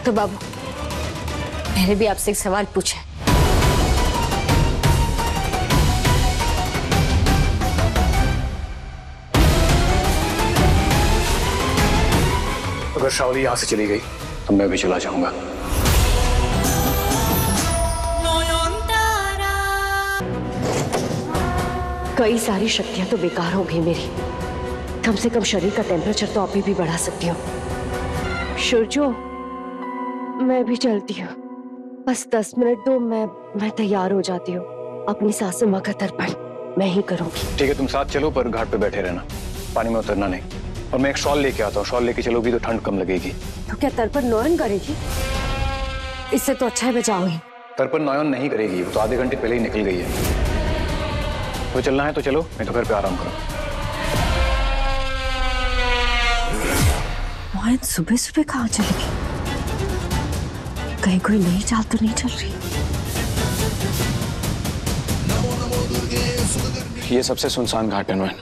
Doctor बाबू, मैंने भी आपसे एक सवाल पूछा है। अगर शाओली यहाँ से चली गई तो मैं भी चला जाऊंगा। कई सारी शक्तियां तो बेकार हो गई मेरी। कम से कम शरीर का टेम्परेचर तो अभी भी बढ़ा सकती हूँ। सूरजो, मैं भी चलती हूँ। बस 10 मिनट दो, मैं तैयार हो जाती हूँ। अपनी सासू माँ का तर्पण मैं ही करूँगी। ठीक है, तुम साथ चलो, पर घाट पे बैठे रहना, पानी में उतरना नहीं। और मैं एक शॉल लेके आता हूँ, शॉल लेके चलोगी तो ठंड कम लगेगी। तो क्या तर्पण नॉयन करेगी? इससे तो अच्छा है मैं जाऊंगी। तर्पण नॉयन नहीं करेगी, वो तो आधे घंटे पहले ही निकल गई है। तो चलना है तो चलो, नहीं तो घर पे आराम करो। नॉयन सुबह सुबह कहाँ चलेगी? कहीं कोई नई चाल तो नहीं चल रही? ये सबसे सुनसान घाट है नॉयन,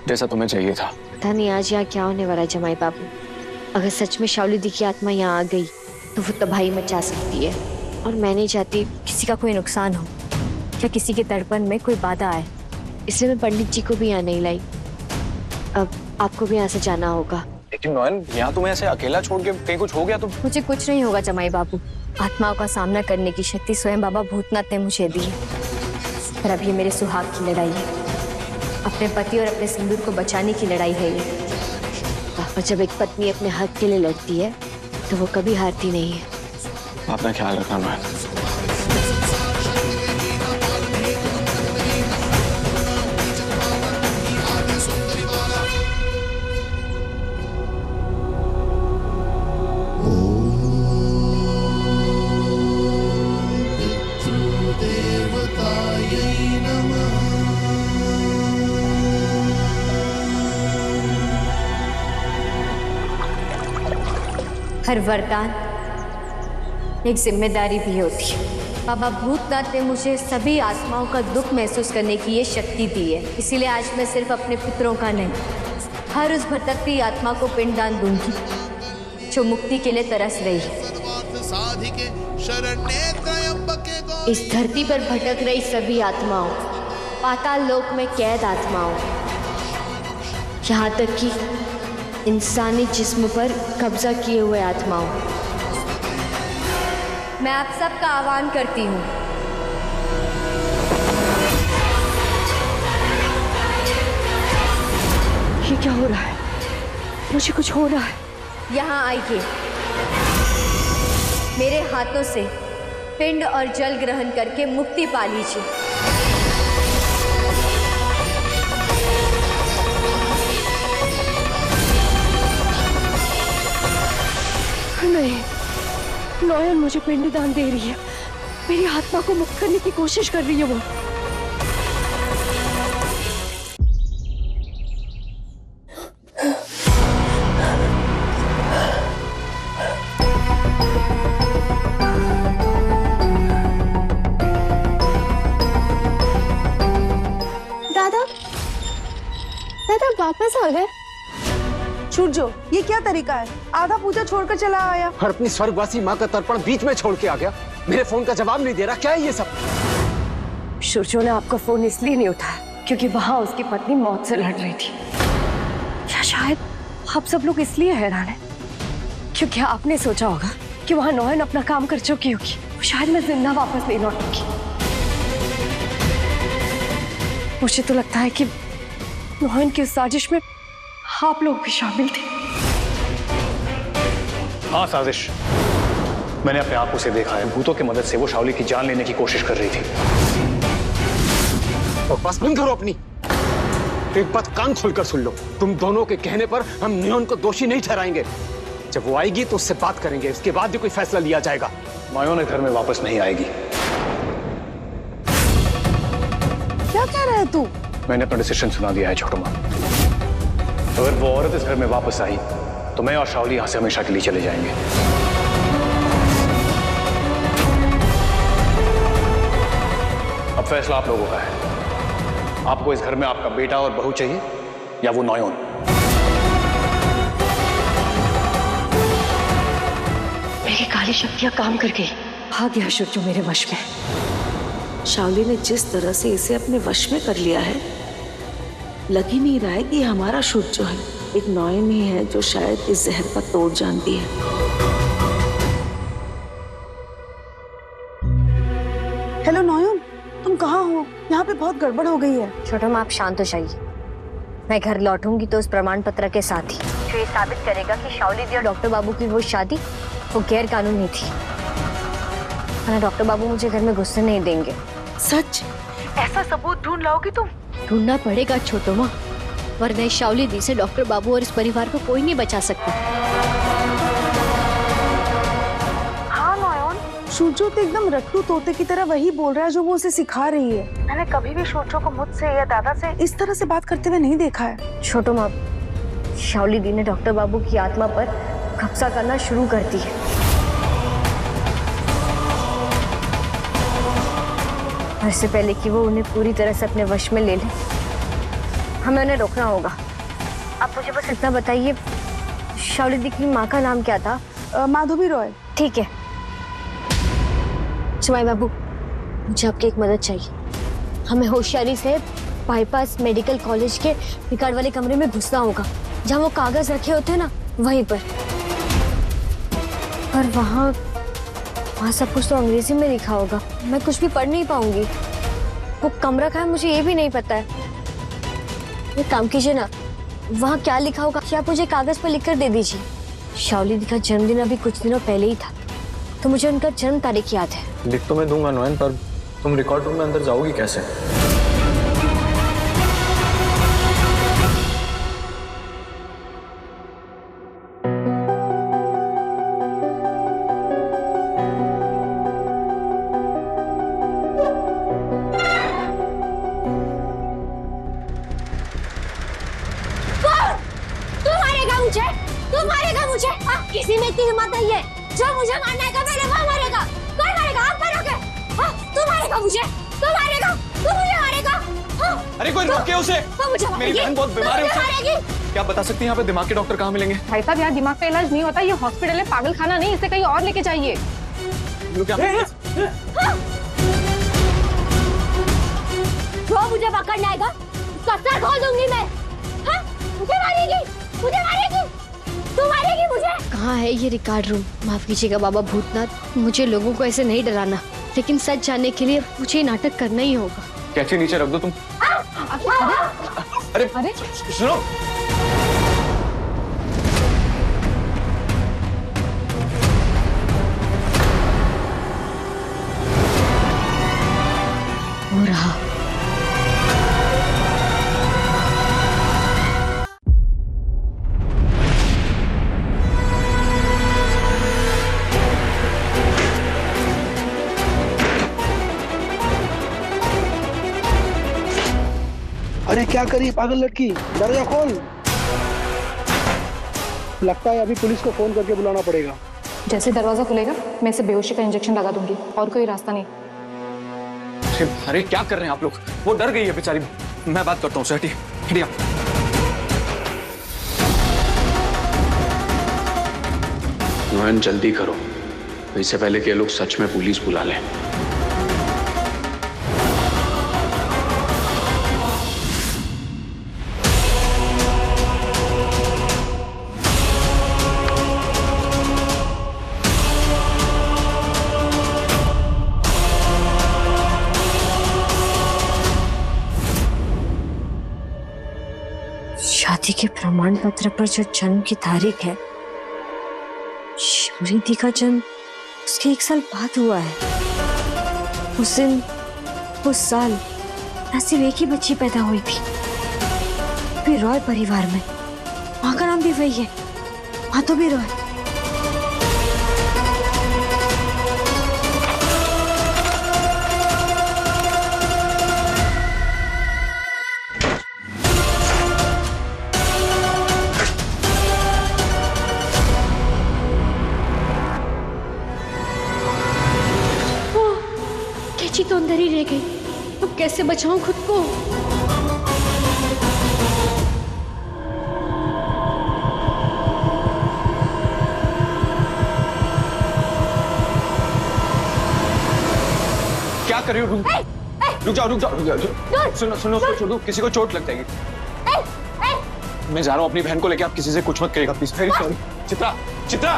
जैसा तुम्हें चाहिए था। पता नहीं आज यहाँ क्या होने वाला है जमाई बाबू। अगर सच में शाओली दी की आत्मा यहाँ आ गई तो वो तबाही मचा सकती है, और मैं नहीं चाहती किसी का कोई नुकसान हो या किसी के तड़पन में कोई बाधा आए। इसलिए मैं पंडित जी को भी यहाँ नहीं लाई। अब आपको भी यहाँ से जाना होगा। लेकिन नॉयन, यहाँ तुम्हें ऐसे अकेला छोड़ के कहीं कुछ हो गया तो? मुझे कुछ नहीं होगा जमाई बाबू। आत्माओं का सामना करने की शक्ति स्वयं बाबा भूतनाथ ने मुझे दी है। पर अब ये मेरे सुहाग की लड़ाई है, अपने पति और अपने सिंदूर को बचाने की लड़ाई है ये। और जब एक पत्नी अपने हक के लिए लड़ती है तो वो कभी हारती नहीं है। अपना ख्याल रखना नॉयन। हर वरदान एक जिम्मेदारी भी होती है। बाबा भूतनाथ ने मुझे सभी आत्माओं का दुख महसूस करने की ये शक्ति दी है। इसीलिए आज मैं सिर्फ अपने पुत्रों का नहीं, हर उस भटकती आत्मा को पिंडदान दूंगी जो मुक्ति के लिए तरस रही है। इस धरती पर भटक रही सभी आत्माओं, पाताल लोक में कैद आत्माओं, यहाँ तक कि इंसानी जिस्म पर कब्जा किए हुए आत्माओं, मैं आप सबका आह्वान करती हूँ। ये क्या हो रहा है? मुझे कुछ हो रहा है। यहाँ आइए, मेरे हाथों से पिंड और जल ग्रहण करके मुक्ति पा लीजिए। नहीं, नॉयन मुझे पिंडदान दे रही है। मेरी आत्मा को मुक्त करने की कोशिश कर रही है वो। दादा, दादा वापस आ गए? सूरजो, ये क्या तरीका है? आधा पूजा छोड़कर चला आया और अपनी स्वर्गवासी माँ का तर्पण बीच में छोड़ के आ गया। मेरे फोन का जवाब नहीं दे रहा। क्या है ये सब? सूरजो ने आपका फोन इसलिए नहीं उठाया क्योंकि वहां उसकी पत्नी मौत से लड़ रही थी। या शायद आप सब लोग इसलिए हैरान हैं क्योंकि आपने सोचा होगा कि वहां नॉयन अपना काम कर चुकी होगी, शायद मैं जिंदा वापस नहीं लौटूंगी। मुझे तो लगता है कि नॉयन की उस साजिश में आप लोग भी शामिल थे। हाँ, साजिश। मैंने अपने आंखों से देखा है, भूतों की मदद से वो शाओली की जान लेने की कोशिश कर रही थी। और बस बंद करो अपनी। एक बात कान खोलकर सुन लो, तुम दोनों के कहने पर हम नॉयन को दोषी नहीं ठहराएंगे। जब वो आएगी तो उससे बात करेंगे, उसके बाद ही कोई फैसला लिया जाएगा। नॉयन घर में वापस नहीं आएगी। क्या कह रहा है तू? मैंने अपना डिसीजन सुना दिया है छोटू माँ। अगर वो औरत इस घर में वापस आई तो मैं और शाओली यहाँ से हमेशा के लिए चले जाएंगे। अब फैसला आप लोगों का है। आपको इस घर में आपका बेटा और बहू चाहिए या वो नॉयन? अंदर की काली शक्तियां काम कर गई। आ गया शुचू मेरे वश में। शावली ने जिस तरह से इसे अपने वश में कर लिया है, लग ही नहीं रहा है कि ये हमारा शुचू है। एक नॉयन ही है जो शायद इस जहर का तोड़ जानती है। हेलो नॉयन, तुम कहाँ हो? यहाँ पे बहुत गड़बड़ हो गई है। छोटा माँ, आप शांत हो जाइए। मैं घर लौटूंगी तो उस प्रमाण पत्र के साथ ही जो ये साबित करेगा कि शावली दी और डॉक्टर बाबू की वो शादी वो गैर कानूनी थी। वरना डॉक्टर बाबू मुझे घर में घुसने नहीं देंगे। सच? ऐसा सबूत ढूंढ लाओगी तुम? ढूंढना पड़ेगा छोटो माँ, वरना इस शावली दी से डॉक्टर बाबू और इस परिवार को कोई नहीं बचा सकता। हाँ नॉयन, शुचू तो एकदम रट्टू तोते की तरह वही बोल रहा है जो वो उसे सिखा रही है। मैंने कभी भी शुचू को मुझसे या दादा से इस तरह से बात करते हुए नहीं देखा है। छोटो माँ, शावली दी ने डॉक्टर बाबू की आत्मा पर कब्जा करना शुरू कर दी है। और इससे पहले कि वो उन्हें पूरी तरह से अपने वश में ले ले, हमें उन्हें रोकना होगा। आप मुझे बस इतना बताइए, शावली दी की माँ का नाम क्या था? माधवी रॉय। ठीक है। जमाई बाबू, मुझे आपकी एक मदद चाहिए। हमें होशियारी से बाईपास मेडिकल कॉलेज के रिकॉर्ड वाले कमरे में घुसना होगा, जहाँ वो कागज रखे होते हैं ना, वहीं पर। और वहाँ सब कुछ तो अंग्रेजी में लिखा होगा, मैं कुछ भी पढ़ नहीं पाऊंगी। वो कमरा कहाँ है मुझे ये भी नहीं पता है। एक काम कीजिए ना, वहाँ क्या लिखा होगा कि आप मुझे कागज पर लिखकर दे दीजिए। शावली दी का जन्मदिन अभी कुछ दिनों पहले ही था, तो मुझे उनका जन्म तारीख याद है। लिख तो मैं दूंगा नॉयन, पर तुम रिकॉर्ड रूम में अंदर जाओगी कैसे? तू मारेगा मुझे? किसी में इतनी हिम्मत नहीं है, जो मुझे मारना है पहले वो मारेगा। कौन मारेगा? आप मारोगे? तू मारेगा मुझे? तू मारेगा? तू मुझे मारेगा? अरे कोई रोके उसे। मेरी बहन बहुत बीमार है, उसे क्या बता सकती हैं यहाँ पे दिमाग के डॉक्टर कहाँ मिलेंगे? भाई साहब, यहाँ दिमाग का इलाज नहीं होता, ये हॉस्पिटल है, पागल खाना नहीं। इसे कहीं और लेके जाइए। जो मुझे पकड़ने आएगा उसका सर खोल दूंगी मैं। मुझे मारेगी, मुझे मारेगी, तू मारेगी मुझे। कहाँ है ये रिकॉर्ड रूम? माफ कीजिएगा बाबा भूतनाथ, मुझे लोगों को ऐसे नहीं डराना, लेकिन सच जानने के लिए मुझे नाटक करना ही होगा। कैची नीचे रख दो तुम। अरे अरे सुनो, हो रहा। अरे क्या करी पागल लड़की, दरवाजा खोल। लगता है अभी पुलिस को फोन करके बुलाना पड़ेगा। जैसे दरवाजा खुलेगा मैं इसे बेहोशी का इंजेक्शन लगा दूंगी, और कोई रास्ता नहीं। अरे क्या कर रहे हैं आप लोग? वो डर गई है बेचारी, मैं बात करता हूँ। हटिए हटिए। नॉयन जल्दी करो, इससे पहले कि ये लोग सच में पुलिस बुला लें। शादी के प्रमाण पत्र पर जो जन्म की तारीख है, शावली दी का जन्म उसके 1 साल बाद हुआ है। उस दिन, उस साल नसीब एक ही बच्ची पैदा हुई थी, भी रॉय परिवार में। माँ का नाम भी वही है, माधवी रॉय। कैची तो अंदर ही रह गई, अब कैसे बचाऊं खुद को? क्या कर रही हो? रुक जाओ, रुक जाओ, रुक जाओ। सुनो सुनो, उसको छोड़ो, किसी को चोट लग जाएगी। मैं जा रहा हूँ अपनी बहन को लेके, आप किसी से कुछ मत करिएगा please. Very sorry. Chitra, Chitra.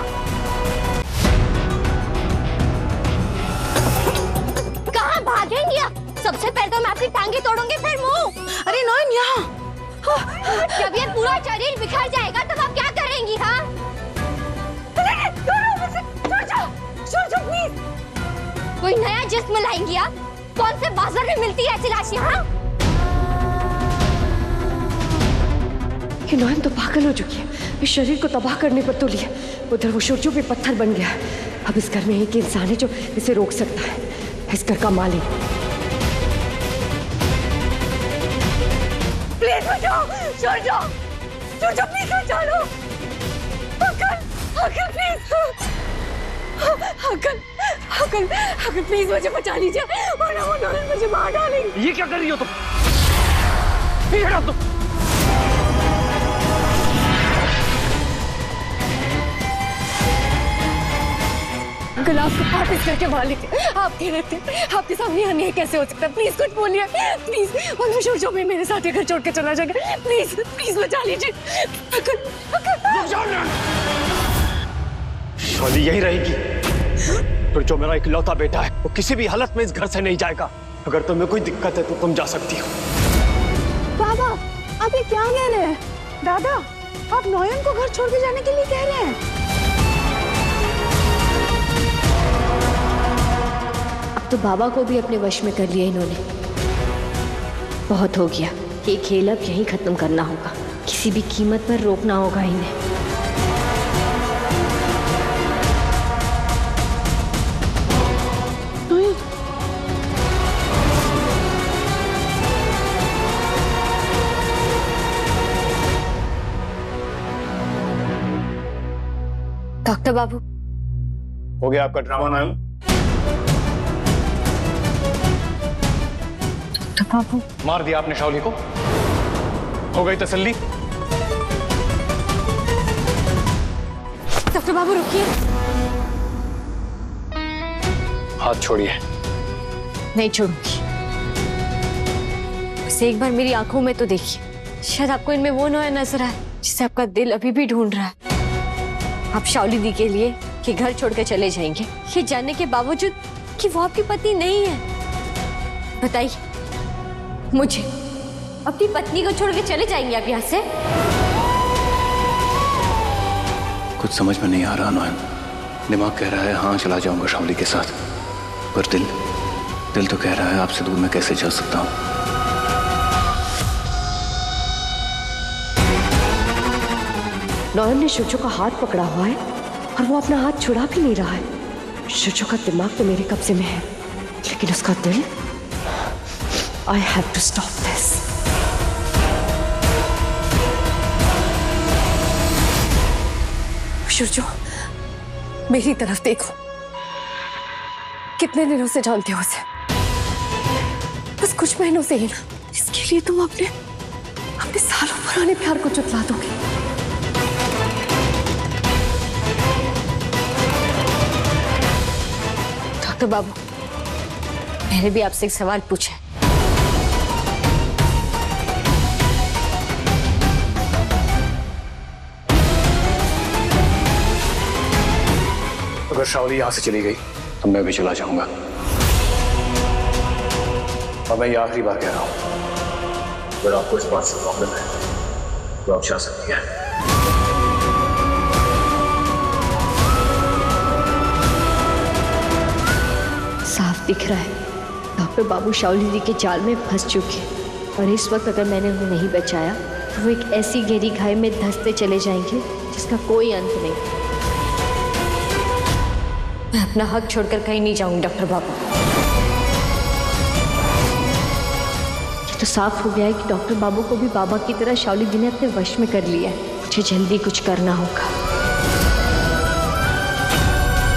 कहाँ भागेंगी आप? सबसे पहले तो मैं आपकी टांगे तोड़ूंगी, फिर मुंह। अरे नॉयन यहाँ। जब ये पूरा शरीर बिखर जाएगा तब आप क्या करेंगी? हाँ, प्लीज। कोई नया जिस्म लाएंगी आप? कौन से बाजार में मिलती है ऐसी लाशें? हाँ, ये नॉयन तो पागल हो चुकी है, इस शरीर को तबाह करने पर तुली है। उधर वो शुरजू भी पत्थर बन गया है। अब इस घर में एक इंसान है जो इसे रोक सकता है, इस घर का मालिक। प्लीज बचाओ, शुरजू, शुरजू प्लीज बचा लो। Uncle, uncle please, uncle, uncle, uncle please मुझे बचा लीजिए, वरना वो नॉयन मुझे मार डालेंगे। ये क्या कर रही हो तुम? ये हटाओ तुम। अंकल, आप इस घर के मालिक हैं, आपके रहते आपके सामने अन्याय कैसे हो सकता है? प्लीज कुछ बोलिए, प्लीज, वरना शुरजू भी मेरे साथ ये घर छोड़ के चला जाएगा। प्लीज, प्लीज बचा लीजिए अंकल, अंकल। शौली यही रहेगी। फिर जो मेरा इकलौता बेटा है वो किसी भी हालत में इस घर से नहीं जाएगा। अगर तुम्हें कोई दिक्कत है तो तुम जा सकती हो। बाबा, आप ये क्या कह रहे हैं? दादा, आप नॉयन को घर छोड़ के जाने के लिए कह रहे हैं? अब तो बाबा को भी अपने वश में कर लिया इन्होंने। बहुत हो गया, ये खेल अब यहीं खत्म करना होगा। किसी भी कीमत पर रोकना होगा इन्हें। डॉक्टर बाबू, हो गया आपका ड्रामा नायम? डॉक्टर बाबू, मार दिया आपने शाओली को? हो गई तसल्ली? डॉक्टर बाबू रुकिए। हाथ छोड़िए। नहीं छोड़ूंगी। बस एक बार मेरी आंखों में तो देखिए, शायद आपको इनमें वो नॉयन नजर आए जिसे आपका दिल अभी भी ढूंढ रहा है। आप शाओली दी के लिए कि घर छोड़कर चले जाएंगे, ये जानने के बावजूद कि वो आपकी पत्नी नहीं है। बताइए मुझे, अपनी पत्नी को छोड़ के चले जाएंगे आप यहाँ से? कुछ समझ में नहीं आ रहा नॉयन। दिमाग कह रहा है हाँ चला जाऊंगा शाओली के साथ, पर दिल तो कह रहा है आपसे दूर मैं कैसे जा सकता हूँ। नॉयन ने शुरजू का हाथ पकड़ा हुआ है और वो अपना हाथ छुड़ा भी नहीं रहा है। शुरजू का दिमाग तो मेरे कब्जे में है, लेकिन उसका दिल, I have to stop this. शुरजू, मेरी तरफ देखो। कितने दिनों से जानते हो उसे? बस कुछ महीनों से ही ना। इसके लिए तुम अपने सालों पुराने प्यार को चुतला दोगे। डॉक्टर बाबू, मैंने भी आपसे एक सवाल पूछा है। अगर शाओली यहां से चली गई तो मैं भी चला जाऊंगा। और मैं ये आखिरी बार कह रहा हूं, अगर आपको इस बात से प्रॉब्लम है तो आप जा सकती हैं। साफ दिख रहा है डॉक्टर बाबू शाओली दी के जाल में फंस चुके हैं, और इस वक्त अगर मैंने उन्हें नहीं बचाया तो वो एक ऐसी गहरी खाई में धंसते चले जाएंगे जिसका कोई अंत नहीं। मैं अपना हक छोड़कर कहीं नहीं जाऊंगी डॉक्टर बाबू। ये तो साफ हो गया है कि डॉक्टर बाबू को भी बाबा की तरह शाओली दी ने अपने वश में कर लिया है। मुझे जल्दी कुछ करना होगा।